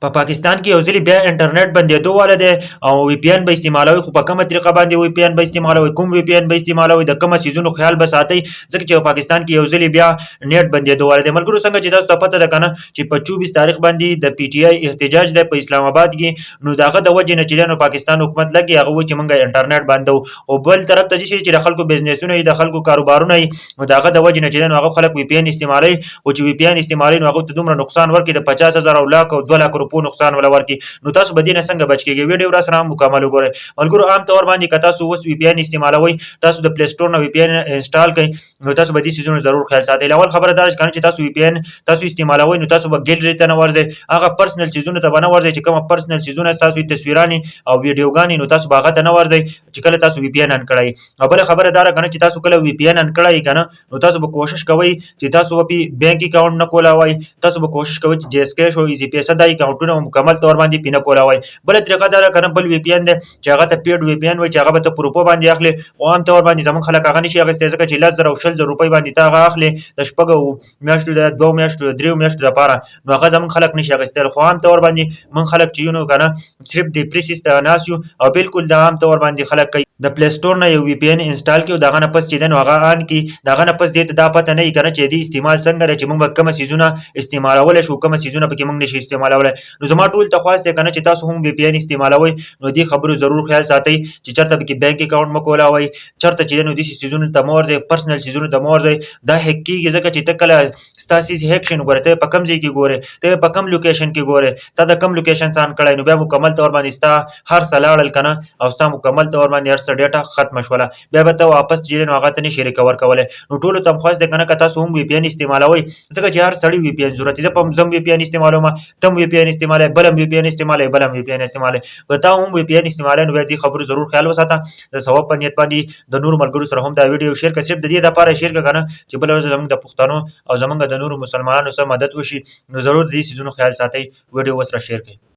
په پاکستان کې یو ځلې بیا انټرنیټ بندېدو والا دی او وی پی ان به استعمالوي خو په کومه طریقه باندې وی پی ان به استعمالوي کوم وی پی ان به استعمالوي د کومه سیزونو خیال به ساتي ځکه چې په پاکستان کې یو ځلې بیا نیټ بندېدو والا دی ملګرو څنګه چې تاسو ته پته ده کنه چې په 24 تاریخ باندې د پی ټی آی احتجاج دی په اسلام آباد کې نو داغه د وجې نه چې نو پاکستان حکومت لګي هغه و چې مونږ انټرنیټ بندو او بل طرف ته چې د خلکو بزنسونه د خلکو کاروبارونه نو داغه د وجې نه چې نو هغه خلک وی پی ان استعمالوي او چې وی پی ان استعمالوي نو هغه ته دومره نقصان ورکړي د 50000 او لاک او 2 لک روپو نقصان ولا ورکړي نو تاسو به دې نه څنګه بچ کیږئ ویډیو را سره مکمل وګورئ ملګرو عام طور باندې که تاسو اوس وی پی ان استعمالوي تاسو د پلی سٹور نه وی پی ان انسټال کړئ نو تاسو به دې سيزونو ضرور خیال ساتئ اول خبره دا چې تاسو وی پی ان تاسو استعمالوي نو تاسو به ګیلری ته نه ورځئ هغه پرسنل سيزونو ته نه ورځئ چې کوم پرسنل سيزونه تاسو تصویرانی او ویډیوګانی نو تاسو باغه ته نه ورځئ چې کله تاسو وی پی ان ان کړئ بل خبره دا کنه چې تاسو کله وی پی ان ان کړئ کنه نو تاسو به کوشش کوئ چې تاسو په بانک اکاؤنٹ نه کولاوي تاسو به کوشش کوئ چې جی اس کیش او ایزی پیسه د اکاؤنټونو مکمل تور باندې پینه کولاوي بل طریقه دا کنه بل وی پی ان دی چې هغه ته پیډ وی پی ان وای چې هغه ته پروپو باندې اخلي او عام تور باندې زمون خلک هغه نشي اغستې ځکه چې 10,000 او 20,000 روپۍ باندې تا هغه اخلي د شپږو میاشتو د 2 میاشتو د 3 میاشتو لپاره نو هغه زمون خلک نشي اغستې خو عام تور باندې من خلک چې نو کنه صرف د پریسیس ته ناسیو او بالکل د عام تور باندې خلک کوي د پلی سٹور نه یو وی پی ان انسټال کړو دغه نه پس چې دنو هغه ان کی دغه نه پس دې ته دا پته نه کنه چې دې استعمال څنګه چې موږ کوم سيزونه استعمالول شو کوم سيزونه پکې موږ نشي استعمالول نو زما ټول تخواست کنه چې تاسو هم وی پی ان استعمالوي نو دې خبرو ضرور خیال ساتئ چې چرته پکې بانک اکاؤنٹ مکولاوي چرته چې دنو دې سيزونه ته مور دې پرسنل سيزونه ته مور دې دا هک کیږي ځکه چې تکله ستاسو هک شنو ګورته په کم ځای کې ګوره ته په کم لوکیشن کې ګوره ته د کم لوکیشن ځان کړای نو بیا مکمل تور باندې ستا هر سلاړل کنه او ستا مکمل تور باندې هر څه ډیټا ختم شوله بیا به ته واپس چې نو هغه ته نشي ریکور کولای نو ټول تم خاص د کنه کتا سو هم وی پی ان استعمالوي ځکه چې هر سړی وی پی ان ضرورت زه په زم وی پی ان استعمالوم تم وی پی ان استعمالوي بلم وی پی ان استعمالوي بلم وی پی ان استعمالوي کتا هم وی پی ان استعمالوي نو دې خبرو ضرور خیال وساته د ثواب په نیت باندې د نور ملګرو سره هم دا ویډیو شیر کړئ صرف د دې لپاره شیر کړئ کنه چې بل زموږ د پښتنو او زموږ د نور مسلمانانو سره مدد وشي نو ضرور دې سيزونو خیال ساتئ ویډیو وسره شیر کړئ